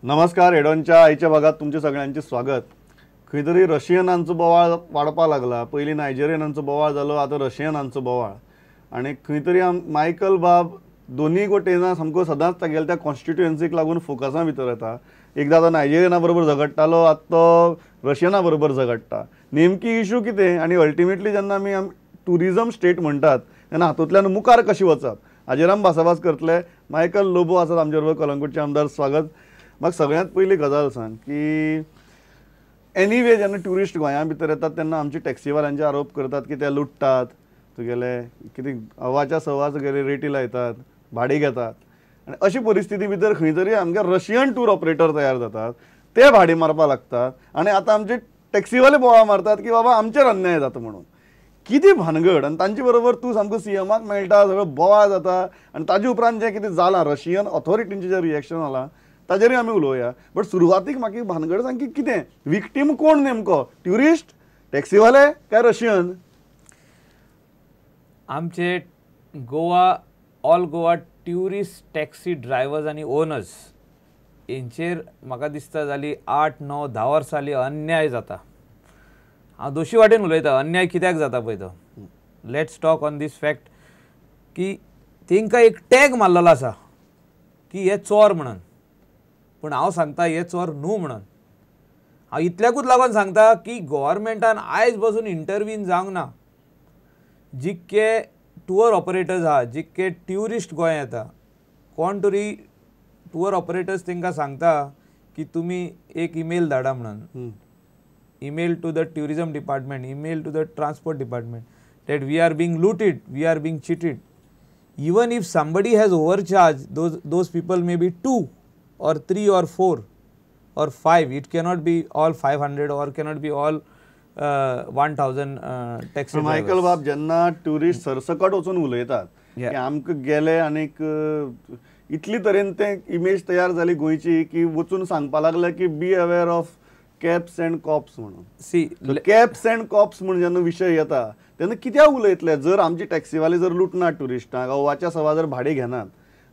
नमस्कार. एडॉनच्या आईच्या भागात तुमचे सगळ्यांचे स्वागत. खंय तरी रशियनांचो बोवाळ वाडपा लागला. पयलीं नायजेरियनांचो बोवाळ जालो, आतां रशियनांचो बोवाळ. आनी खंय तरी मायकल बाब दोनूय वटेन सामको सदांच तागेल्या त्या कॉन्स्टिट्युएन्सीक लागून फोकसा भितर येता. एकदां तो नायजेरियना बरोबर झगडटालो, आतां तो रशियना बरोबर झगडटा. नेमकी इश्यू कितें आनी अल्टिमेटली जेन्ना आमी टुरिजम स्टेट म्हणटात तेन्ना हातूंतल्यान मुखार कशी वचप हाजेर आमी भासाभास करतले. मायकल लोबो आसात आमचे बरोबर, कलंगूटचे आमदार. स्वागत. म्हाका सगळ्यांत पयली गजाल सांग की एनीवे जेन्ना ट्युरिस्ट गोंया भितर येतात तेन्ना आमचे टॅक्सीवाल्यांचे आरोप करतात की ते लुटतात, तुगेले कितें अवाच्या सवा तुगेले रेटी लायतात, भाडी घेतात. आनी अशी परिस्थिती भितर खंय तरी आमगे रशियन टूर ऑपरेटर तयार जातात, ते भाडी मारपा लागतात. आनी आतां आमचे टॅक्सीवाले बोवाळ मारतात की बाबा आमचेर अन्याय जाता म्हणून. कितें भानगड. आनी तांचे बरोबर तूं सामको सीएमाक मेळटा, सगळो बोवाळ जाता. आनी ताजे उपरांत जें कितें जालां, रशियन ऑथॉरिटींचें जें रिएक्शन जालां ताजेरूय आमी उलोवया. बट सुरवातीक म्हाका भानगड सांग की कितें विक्टीम कोण नेमको, ट्युरिस्ट, टॅक्सीवाले काय रशियन? आमचे Goa all Goa tourist taxi drivers आनी ओनर्स हेंचेर म्हाका दिसता जाली 8, 9, 10 वर्सांली अन्याय जाता. हांव दोशी वाटेन उलयता. अन्याय कित्याक जाता पळय तो, let's talk on this fact की तांकां एक टॅग मारलेलो आसा की हे चोर म्हणून. पूण हांव सांगता हे चोर न्हू म्हणून. हांव इतल्याकूच लागून सांगता की गव्हर्मेंटान आयज बसून इंटरव्हीन जावंक ना. जितके टूर ऑपरेटर्स आहा, जितके ट्युरिस्ट गोंया येता, कोण तरी टूर ऑपरेटर्स तांकां सांगता की तुमी एक ईमेल धाडा म्हणून. email to the tourism department, email to the transport department that we are being looted, we are being cheated. Even if somebody has overcharged, those people may be 2 or 3 or 4 or 5. It cannot be all 500 or cannot be all 1000 taxi drivers. Michael बाब जेन्ना tourist सरसकट वचून उलयतात की आमकां गेले आनीक इतली तरेन ते इमेज तयार जाली गोंयची की वचून सांगपा लागले की be aware of caps and cops म्हणून. सी कॅप्स अँड कॉप्स म्हणून जेन्ना विशय येता तेन्ना कित्याक उलयतले? जर आमची टॅक्सीवाले जर लुटनात ट्युरिस्टांक, अवाच्या सवा जर भाडी घेनात,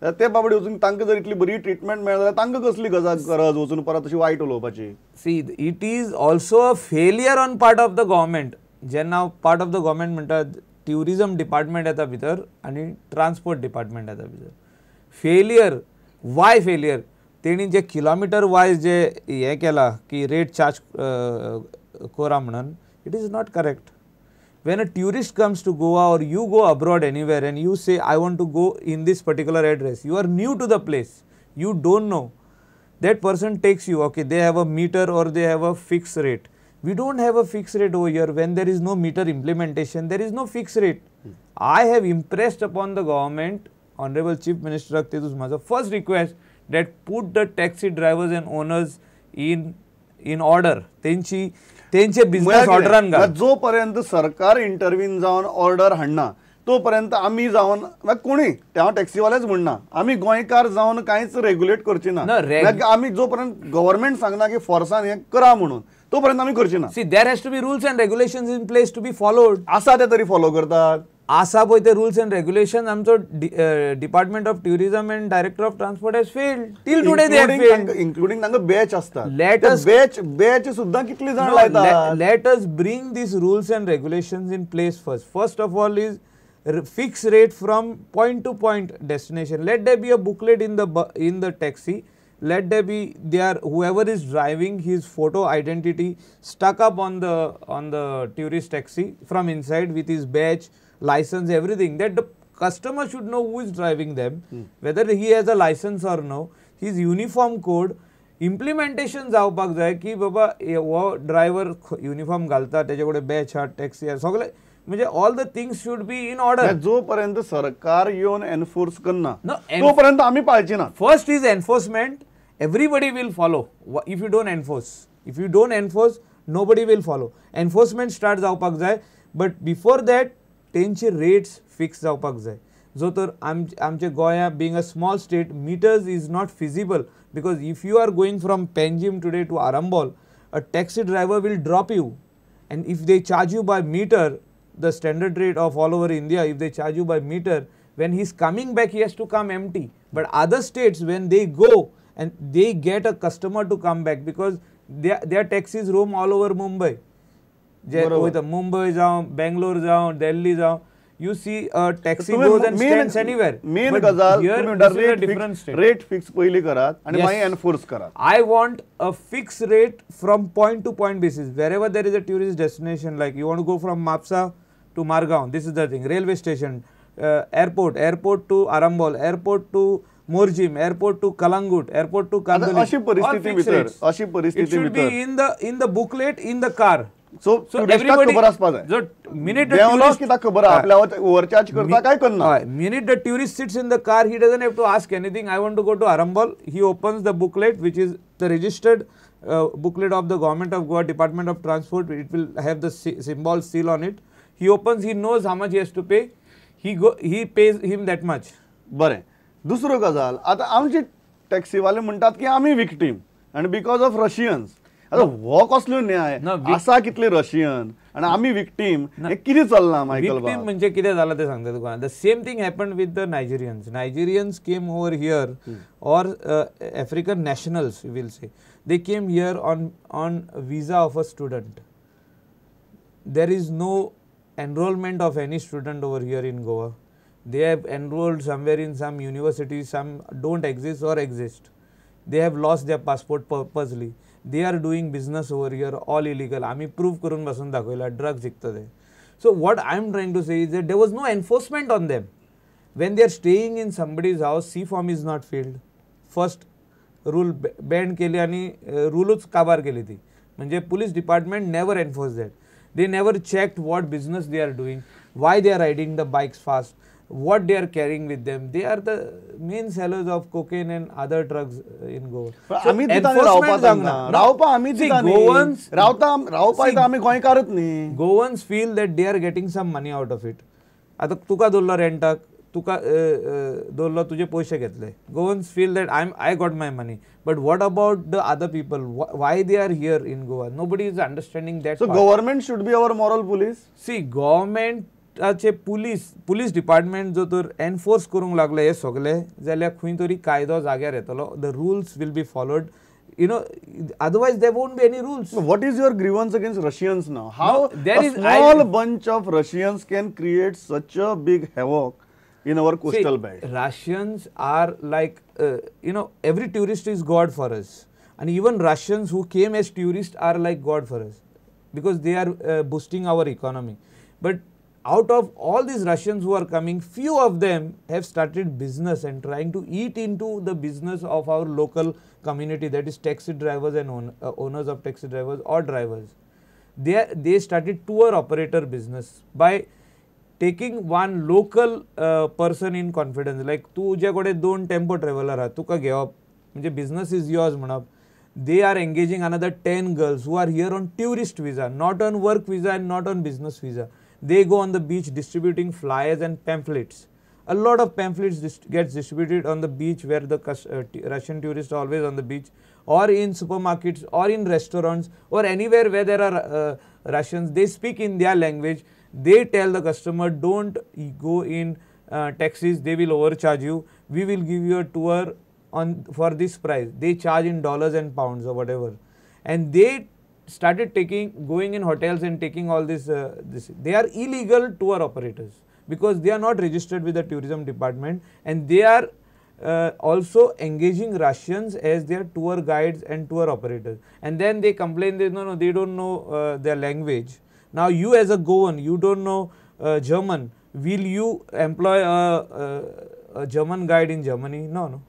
जाल्यार ते बाबडे वचून तांकां जर इतली बरी ट्रिटमेंट मेळ्ळी जाल्यार तांकां कसली गरज वचून परत अशी वायट उलोवपाची? See it is also a failure on part of the government. जेन्ना पार्ट ऑफ द गव्हर्मेंट म्हणटात ट्युरिजम डिपार्टमेंट येता भितर आनी ट्रान्सपोर्ट डिपार्टमेंट येता भितर. फेलियर. वाय फेलियर? तेणी जे किलोमिटर वायज जे हे केला की रेट चार्ज कोरा म्हणून, it is not correct. When a tourist comes to Goa or you go abroad anywhere and you say I want to go in this particular address, you are new to the place, you don't know, that person takes you, okay, they have a meter or they have a fixed rate. We don't have a fixed rate over here. When there is no meter implementation, there is no fixed rate. I have impressed upon the government, Honorable Chief Minister Tejas Maza, first request that put the taxi drivers and owners in order. त्यांचे business ऑर्डरान घाल. जोपर्यंत सरकार intervene जावन order हाडना तोपर्यंत आमी जावन कोणी त्या टॅक्सीवालेच म्हणना, आमी गोंयकार जावन कांयच रेग्युलेट करची ना. आमी जोपर्यंत गव्हर्मेंट सांगना की फोर्सान हे करा म्हणून तोपर्यंत आमी करची ना. See there has to be rules and regulations in place to be followed. आसा ते तरी फॉलो करतात. आसा पळय ते रूल्स अँड रेग्युलेशन आमचो department of tourism and director of transport has failed till today. They have failed, including तांकां batch आसता. लेट अस बॅच सुद्दां कितली जाण लायतात. Let us bring these rules and regulations in place first. First of all is fixed rate from point to point destination. Let there be a booklet in the taxi. Let there be whoever is driving, his photo identity stuck up on the tourist taxi from inside with his badge, license, everything, that the customer should know who is driving them, whether he has a license or no, his uniform code. Implementation जावपाक जाय की बाबा हो driver uniform घालता, तेजे कडेन batch हा, taxi हा, सगळे म्हणजे all the things should be in order. जोपर्यंत सरकार येवन एनफोर्स करना तोपर्यंत आमी पाळची ना. First is enforcement. Everybody will follow. If you don't enforce nobody will follow. Enforcement start जावपाक जाय. बट बिफोर दॅट तेंचे रेट्स फिक्स जावपाक जाय. जो तर आमचे गोंया being a small state, meters is not feasible, because if you are going from Panjim today to Arambol, a taxi driver will drop you, and if they charge you by meter, the standard rate of all over India, if they charge you by meter, when he's coming back he has to come empty. But other states, when they go and they get a customer to come back because their taxis roam all over Mumbai. बरोबर. मुंबई जावं, बेंगलोर जावं, दिल्ली जावं, you see a taxi तुम्ही goes and stands anywhere. Main But गजाल here तुम्ही this is a different rate state. Rate fix पहिली करात आणि Yes. मागीर enforce Karat. I want a fixed rate from point to point basis. Wherever there is a tourist destination, like you want to go from Mapsa to Margaon, this is the thing. Railway station, airport to Arambol, airport to Morjim, airport to Kalangut, airport to आता Kandoli. अशी All परिस्थिती fixed भितर rates. अशी It परिस्थिती should be भितर in the booklet in the car. So So टुरिस्टाक everybody, खबर आसपा जाय. जो minute the देंवलो tourist, कित्याक खबर आहा आपल्या ओव्हरचार्ज करता काय करना. minute the tourist sits in the car, he doesn't have to ask anything. I want to go to Arambol. He opens the booklet, which is the registered booklet of the Government of Goa, Department of Transport. It will have the symbol seal on it. He opens, he knows how much he has to pay. He pays him that much. बरें. दुसरो गजाल आता आमचे टॅक्सीवाले म्हणटात की आमी victim आणि because of Russians. आता हो कसलो न्याय No, आसा कितले रशियन आणि आमी विक्टीम हे कितें चल्लां मायकल Victim बाब. म्हणजे कितें जालां तें सांगता तुका. The same thing happened with the Nigerians. Nigerians came over here, or African nationals, we will say. They came here on visa of a student. There is no enrollment of any student over here in Goa. They have enrolled somewhere in some university, some don't exist or exist. They have lost their passport purposely. They are doing business over here, all illegal. आम्ही prove करून बसून दाखवला drugs विकता ते. So what I am trying to say is that there was no enforcement on them. When they are staying in somebody's house, C form is not filled. First rule banned केली आणि रूलच काबार केली ती. म्हणजे police department never enforced that. They never checked what business they are doing, why they are riding the bikes fast, what they are carrying with them. They are the main sellers of cocaine and other drugs in Goa. पण आमी दितानी रावपा तांकां. रावपा आमी दितानी. रावपा इथं आमी गोंयकारच न्ही. Goans feel that they are getting some money out of it. आता तुका दवरलो रेंटाक, तुका दवरलो तुजे पयशे घेतले. Goans feel that I got my money. But what about the other people? Why they are here in Goa? Nobody is understanding that. So part. government should be our moral police. See, government police department जो तर enforce करूंक लागले हे सगळे जाल्यार खंय तरी कायदो जाग्यार येतलो. The rules will be followed. Otherwise there won't be any rules. So what is your grievance against Russians now? How there a is- small bunch of Russians can create such a big havoc in our coastal belt? Russians are like, every tourist is God for us. And even Russians who came as tourists are like God for us. Because they are boosting our economy. But out of all these Russians who are coming, few of them have started business and trying to eat into the business of our local community, that is taxi drivers and owners of taxi drivers or drivers. They started tour operator business by taking one local person in confidence. Like तुझ्याकडे 2 tempo traveller आहात, तुका घेवप म्हणजे business is yours म्हणप. They are engaging another 10 girls who are here on tourist visa, not on work visa and not on business visa. They go on the beach distributing flyers and pamphlets. A lot of pamphlets gets distributed on the beach where the Russian tourists are always on the beach, or in supermarkets, or in restaurants, or anywhere where there are Russians. They speak in their language. They tell the customer, don't go in taxis, they will overcharge you. We will give you a tour for this price. They charge in dollars and pounds or whatever. And they started going in hotels and taking all this. They are illegal tour operators because they are not registered with the tourism department, and they are also engaging Russians as their tour guides and tour operators. And then they complain that no, they don't know their language. Now you as a Goan, you don't know German. Will you employ a German guide in Germany? No.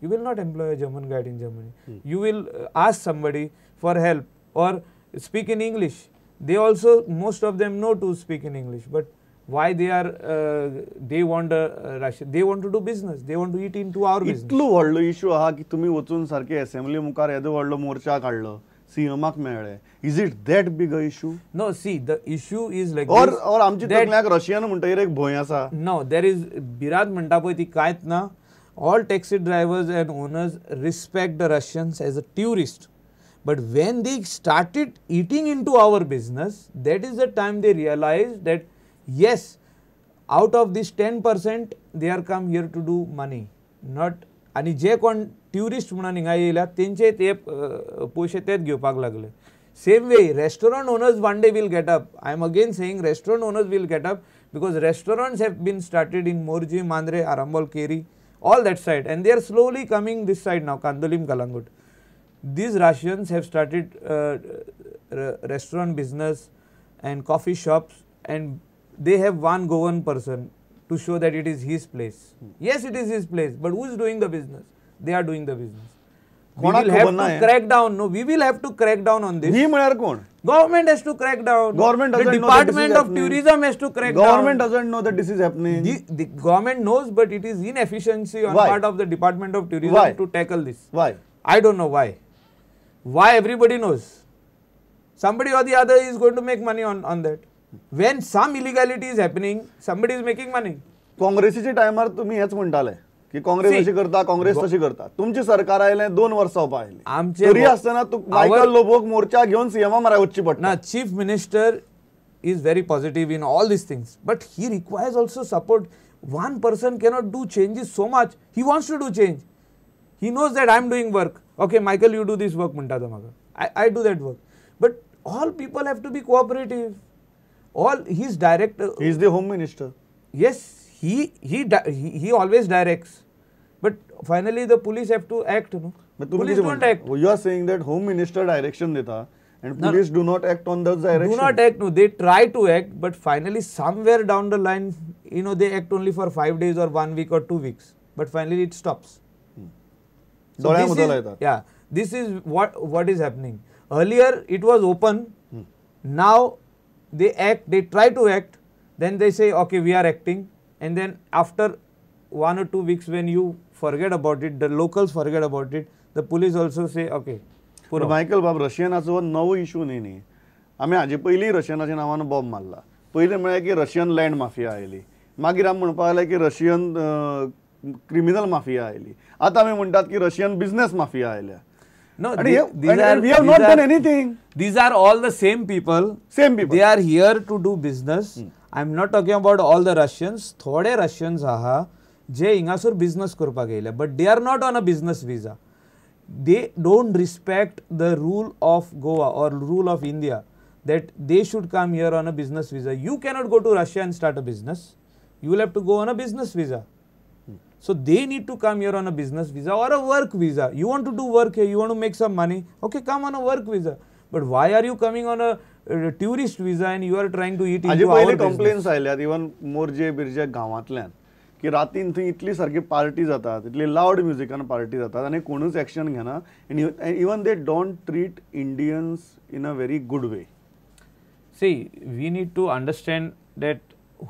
You will not employ a German guide in Germany. You will ask somebody for help or speak in English. They also, most of them know to speak in English, but why they want Russia? They want to do business. They want to eat into our business. इतलो व्हडलो issue आहा की तुम्ही वचून सारखे assembly मुखार येदो व्हडलो मोर्चा काढलो, सीएमाक मेळ्ळे. Is it that big a issue? No, see, the issue is like or this. or आमची तकल्याक रशियन म्हणटकीर एक भंय आसा. No, there is बिराद म्हणटा पळय ती कांयच ना. All taxi drivers and owners respect the Russians as a tourist. But when they started eating into our business, that is the time they realized that yes, out of this 10%, they are come here to do money, not आनी जे कोण tourist म्हणून हिंगा येयल्या तेंचे ते पयशे तेच घेवपाक लागले. Same way restaurant owners one day will get up. I am again saying restaurant owners will get up because restaurants have been started in Morji, Mandre, Arambol, Keri, all that side, and they are slowly coming this side now, Kandolim, Kalangut. These Russians have started restaurant business and coffee shops, and they have one Goan person to show that it is his place. Yes, it is his place, but who is doing the business? They are doing the business. We will have to crack down. No, we will have to crack down on this. ही म्हळ्यार कोण? Government has to crack down. Government the doesn't know that this is Department of happening. Tourism has to crack Government down. doesn't know that this is happening. The government knows, but it is inefficiency on Why? part of the Department of Tourism Why? to tackle this. Why? I don't know why. Why everybody knows. Somebody or the other is going to make money on that. When some illegality is happening, somebody is making money. काँग्रेसीच्या टायमार तुम्ही हेच म्हणटाले की काँग्रेस अशी करता, काँग्रेस तशी करता. तुमची सरकार आयले 2 वर्सां आयली. आमचे तरी आसतना मायकल लोबोक मोर्चा घेवन सीएम मारा वचची पडटा. Now, Chief Minister is very positive in all these things, but he requires also support. One person cannot do changes so much. He wants to do change. He knows that I am doing work. Okay, Michael, you do this work, म्हणटा तो म्हाका. I do that work. But all people have to be cooperative. All his director. He is the home minister. Yes, he always directs, but finally the police have to act. No, But तुम्ही police किती don't म्हणता? act. You are saying that home minister direction देता and police do not act on those direction. Do not act. No, they try to act, but finally somewhere down the line, they act only for 5 days or 1 week or 2 weeks, but finally it stops. So this is what is happening. Earlier it was open. Now they act. They try to act. Then they say, okay, we are acting. And then after 1 or 2 weeks, when you forget about it, the locals forget about it, the police also say, okay. Michael बाब, रशियनाचो नवो issue न्ही. आमी हाजे पयलीं रशियनाच्या नांवान bomb मारला. पयलीं म्हळ्यार की रशियन लँड माफिया आयली. मागीर आमी म्हणपाक लागले की रशियन क्रिमिनल माफिया आयली. आतां आमी म्हणटात की रशियन बिझनेस माफिया आयल्या. No, we have not done anything. These are all the same people. Same people. They are here to do business. I am not talking about all the Russians. थोडे Russians आहा जे हिंगासर business करपाक येयले, but they are not on a business visa. They don't respect the rule of Goa or rule of India that they should come here on a business visa. You cannot go to Russia and start a business. You will have to go on a business visa. So they need to come here on a business visa or a work visa. You want to do work here, you want to make some money, okay, come on a work visa. But why are you coming on a tourist visa and you are trying to eat into our business? Complaints आयल्यात even Morjim बिरजे गांवांतल्यान की रातीन थंय इतली सारकी party जातात, इतली loud म्युजिकान party जातात आनी कोणूच एक्शन घेना. Even they don't treat Indians in a very good way. See, we need to understand that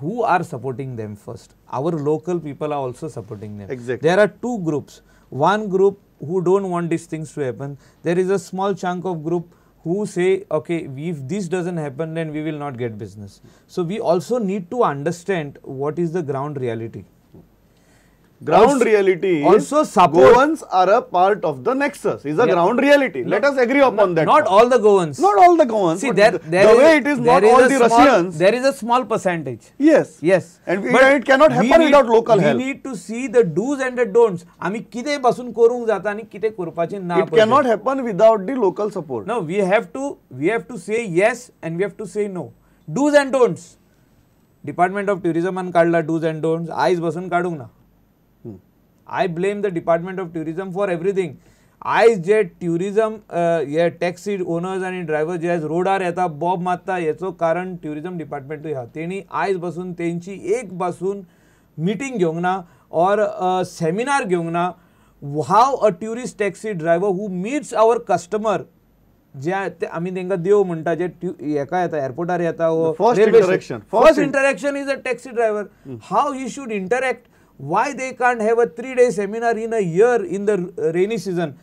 who are supporting them first. Our local people are also supporting them. Exactly. There are two groups. One group who don't want these things to happen. There is a small chunk of group who say, okay, if this doesn't happen, then we will not get business. So we also need to understand what is the ground reality. Ground reality also is support. Goans are a part of the nexus. Is a ground reality. Let us agree upon that. Not all the Goans. Not all the Goans. See, the way it is not all the Russians. There is a small percentage. Yes. Yes. And it cannot happen without local help. We need to see the do's and the don'ts. आमी कितें पासून करूंक जाता आणि कितें करपाचें ना. It cannot happen without the local support. No, we have to say yes and we have to say no. Do's and don'ts. Department of Tourism an काढला do's and don'ts. आयज बसून काढूंक ना. I blame the Department of Tourism for everything. आयज जे tourism हे taxi owners आणि driver जे रोडार येता Bob मारता हेचो कारण टुरिझम डिपार्टमेंटूय आहा. तेणी आयज बसून तेंची एक पासून मिटींग घेवंक ना और सेमिनार घेवंक ना. How a tourist taxi driver who meets our customer जे आमी तांकां देव म्हणटा जे हेका येता एअरपोर्टार येता first interaction is a taxi driver. How he should interact. Why they can't have a 3-day seminar in a year in the rainy season?